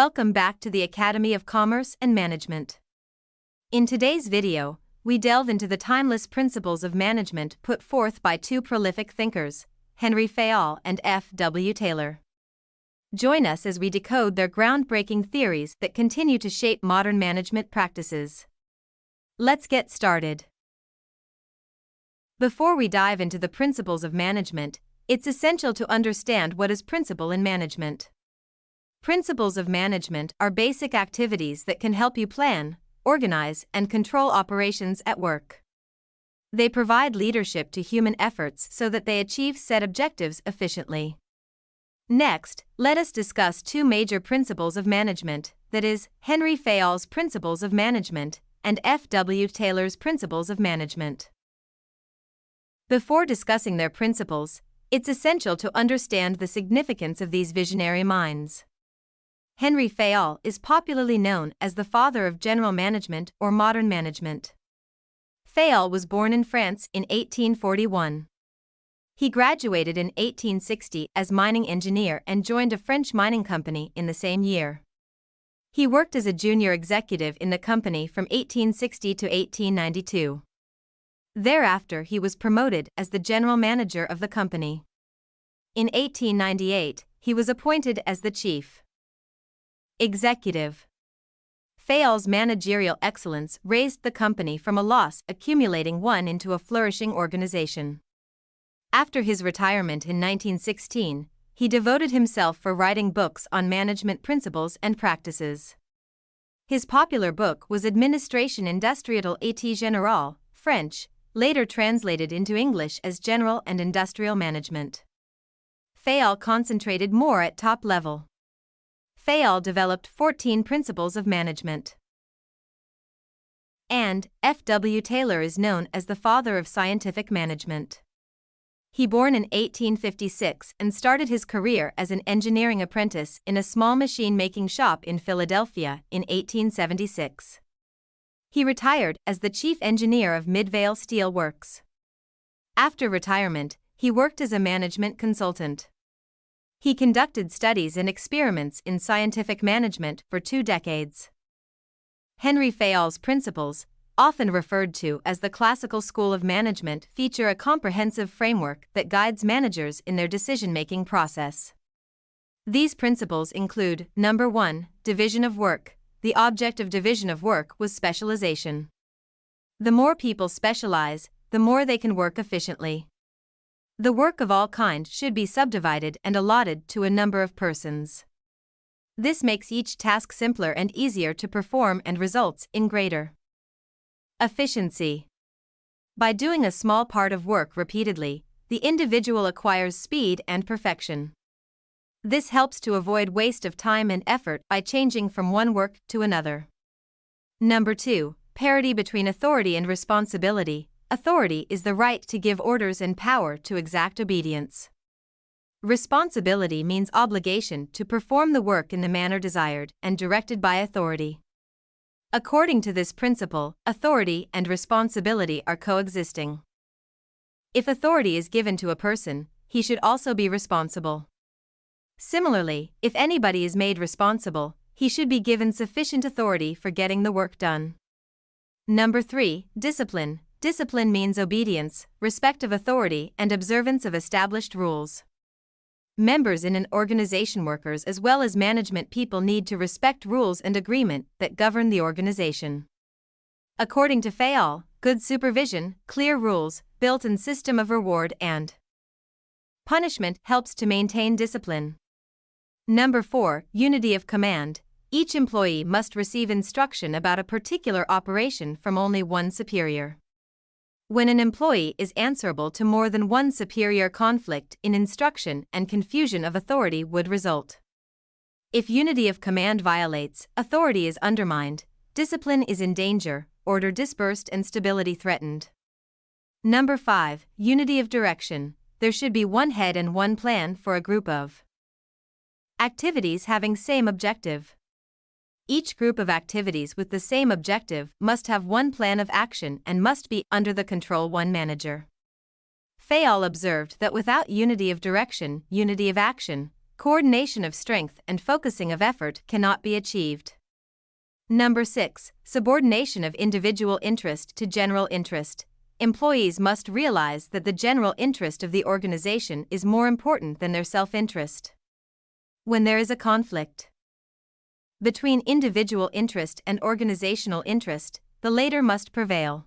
Welcome back to the Academy of Commerce and Management. In today's video, we delve into the timeless principles of management put forth by two prolific thinkers, Henry Fayol and F.W. Taylor. Join us as we decode their groundbreaking theories that continue to shape modern management practices. Let's get started. Before we dive into the principles of management, it's essential to understand what is principle in management. Principles of management are basic activities that can help you plan, organize, and control operations at work. They provide leadership to human efforts so that they achieve set objectives efficiently. Next, let us discuss two major principles of management, that is, Henry Fayol's principles of management and F.W. Taylor's principles of management. Before discussing their principles, it's essential to understand the significance of these visionary minds. Henry Fayol is popularly known as the father of general management or modern management. Fayol was born in France in 1841. He graduated in 1860 as mining engineer and joined a French mining company in the same year. He worked as a junior executive in the company from 1860 to 1892. Thereafter, he was promoted as the general manager of the company. In 1898, he was appointed as the chief executive. Fayol's managerial excellence raised the company from a loss accumulating one into a flourishing organization. After his retirement in 1916, he devoted himself for writing books on management principles and practices. His popular book was Administration Industrielle et Générale, French, later translated into English as General and Industrial Management. Fayol concentrated more at top level. Fayol developed 14 principles of management. And F.W. Taylor is known as the father of scientific management. He born in 1856 and started his career as an engineering apprentice in a small machine-making shop in Philadelphia in 1876. He retired as the chief engineer of Midvale Steel Works. After retirement, he worked as a management consultant. He conducted studies and experiments in scientific management for 2 decades. Henry Fayol's principles, often referred to as the classical school of management, feature a comprehensive framework that guides managers in their decision-making process. These principles include: Number 1, division of work. The object of division of work was specialization. The more people specialize, the more they can work efficiently. The work of all kind should be subdivided and allotted to a number of persons. This makes each task simpler and easier to perform and results in greater efficiency. By doing a small part of work repeatedly, the individual acquires speed and perfection. This helps to avoid waste of time and effort by changing from one work to another. Number 2, parity between authority and responsibility. Authority is the right to give orders and power to exact obedience. Responsibility means obligation to perform the work in the manner desired and directed by authority. According to this principle, authority and responsibility are coexisting. If authority is given to a person, he should also be responsible. Similarly, if anybody is made responsible, he should be given sufficient authority for getting the work done. Number 3, discipline. Discipline means obedience, respect of authority, and observance of established rules. Members in an organization, workers as well as management people, need to respect rules and agreement that govern the organization. According to Fayol, good supervision, clear rules, built-in system of reward and punishment helps to maintain discipline. Number 4, unity of command. Each employee must receive instruction about a particular operation from only one superior. When an employee is answerable to more than one superior, conflict in instruction and confusion of authority would result. If unity of command violates, authority is undermined, discipline is in danger, order dispersed, and stability threatened. Number 5, unity of direction. There should be one head and one plan for a group of activities having same objective. Each group of activities with the same objective must have one plan of action and must be under the control one manager. Fayol observed that without unity of direction, unity of action, coordination of strength and focusing of effort cannot be achieved. Number 6. Subordination of individual interest to general interest. Employees must realize that the general interest of the organization is more important than their self-interest. When there is a conflict between individual interest and organizational interest, the latter must prevail.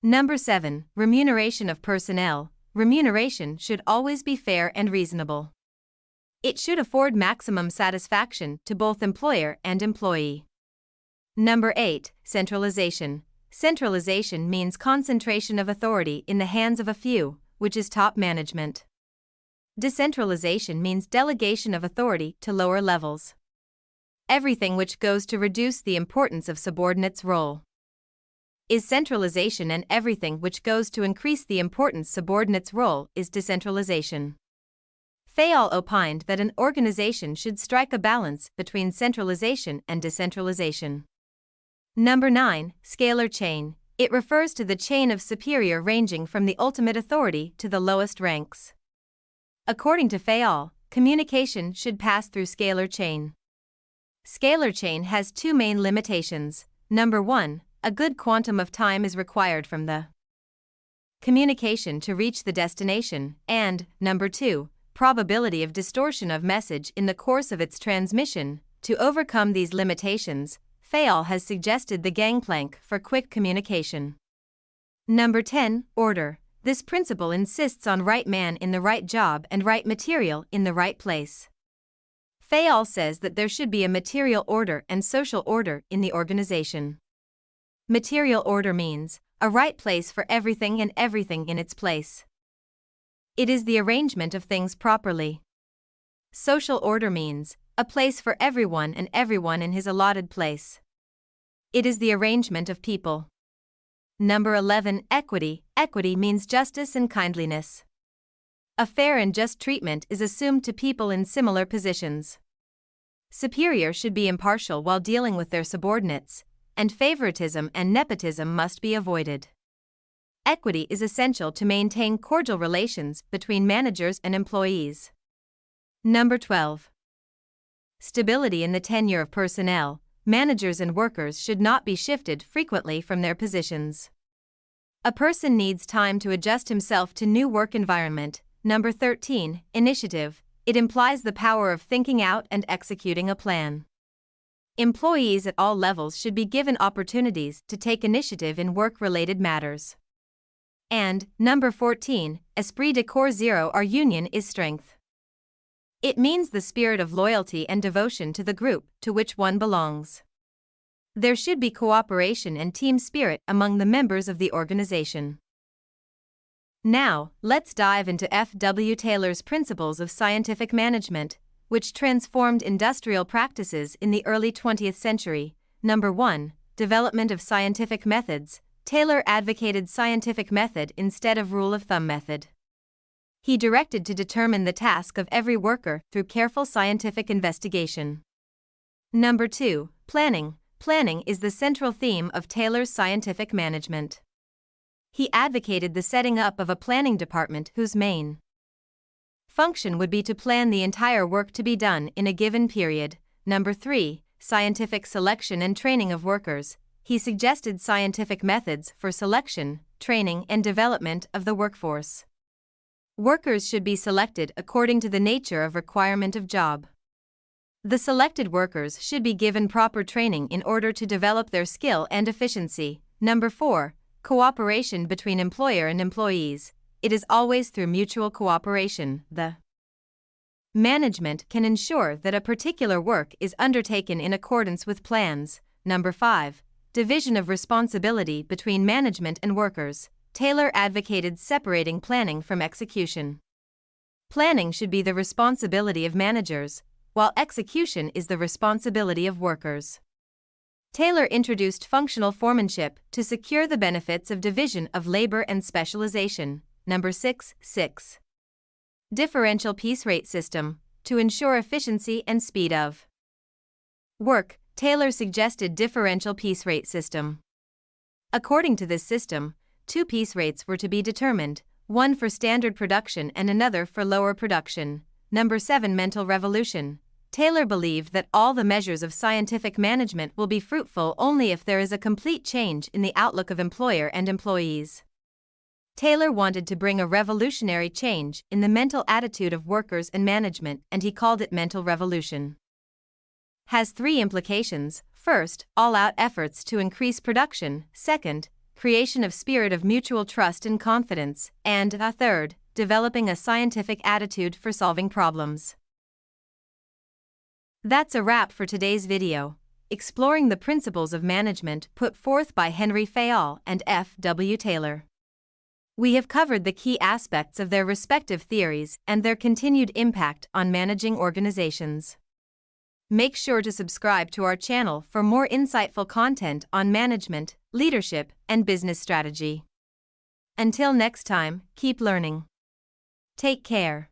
Number 7. Remuneration of personnel. Remuneration should always be fair and reasonable. It should afford maximum satisfaction to both employer and employee. Number 8. Centralization. Centralization means concentration of authority in the hands of a few, which is top management. Decentralization means delegation of authority to lower levels. Everything which goes to reduce the importance of subordinates' role is centralization, and everything which goes to increase the importance subordinates' role is decentralization. Fayol opined that an organization should strike a balance between centralization and decentralization. Number 9. Scalar chain. It refers to the chain of superior ranging from the ultimate authority to the lowest ranks. According to Fayol, communication should pass through scalar chain. Scalar chain has two main limitations. Number 1. A good quantum of time is required from the communication to reach the destination, and, number 2, probability of distortion of message in the course of its transmission. To overcome these limitations, Fayol has suggested the gangplank for quick communication. Number 10. Order. This principle insists on right man in the right job and right material in the right place. Fayol says that there should be a material order and social order in the organization. Material order means a right place for everything and everything in its place. It is the arrangement of things properly. Social order means a place for everyone and everyone in his allotted place. It is the arrangement of people. Number 11. Equity. Equity means justice and kindliness. A fair and just treatment is assumed to people in similar positions. Superior should be impartial while dealing with their subordinates, and favoritism and nepotism must be avoided. Equity is essential to maintain cordial relations between managers and employees. Number 12. Stability in the tenure of personnel. Managers and workers should not be shifted frequently from their positions. A person needs time to adjust himself to new work environment. Number 13. Initiative. It implies the power of thinking out and executing a plan. Employees at all levels should be given opportunities to take initiative in work-related matters. And, number 14, esprit de corps zero. Our union is strength. It means the spirit of loyalty and devotion to the group to which one belongs. There should be cooperation and team spirit among the members of the organization. Now, let's dive into F.W. Taylor's principles of scientific management, which transformed industrial practices in the early 20th century. Number 1. Development of scientific methods. Taylor advocated scientific method instead of rule of thumb method. He directed to determine the task of every worker through careful scientific investigation. Number 2. Planning. Planning is the central theme of Taylor's scientific management. He advocated the setting up of a planning department whose main function would be to plan the entire work to be done in a given period. Number 3. Scientific selection and training of workers. He suggested scientific methods for selection, training, and development of the workforce. Workers should be selected according to the nature of requirement of job. The selected workers should be given proper training in order to develop their skill and efficiency. Number 4. Cooperation between employer and employees. It is always through mutual cooperation the management can ensure that a particular work is undertaken in accordance with plans. Number 5. Division of responsibility between management and workers. Taylor advocated separating planning from execution. Planning should be the responsibility of managers, while execution is the responsibility of workers. Taylor introduced functional foremanship to secure the benefits of division of labor and specialization. Number 6. Differential piece rate system. To ensure efficiency and speed of work, Taylor suggested differential piece rate system. According to this system, two piece rates were to be determined, one for standard production and another for lower production. Number 7. Mental revolution. Taylor believed that all the measures of scientific management will be fruitful only if there is a complete change in the outlook of employer and employees. Taylor wanted to bring a revolutionary change in the mental attitude of workers and management, and he called it mental revolution. Has 3 implications. First, all-out efforts to increase production. Second, creation of spirit of mutual trust and confidence. And third, developing a scientific attitude for solving problems. That's a wrap for today's video, exploring the principles of management put forth by Henry Fayol and F. W. Taylor. We have covered the key aspects of their respective theories and their continued impact on managing organizations. Make sure to subscribe to our channel for more insightful content on management, leadership, and business strategy. Until next time, keep learning. Take care.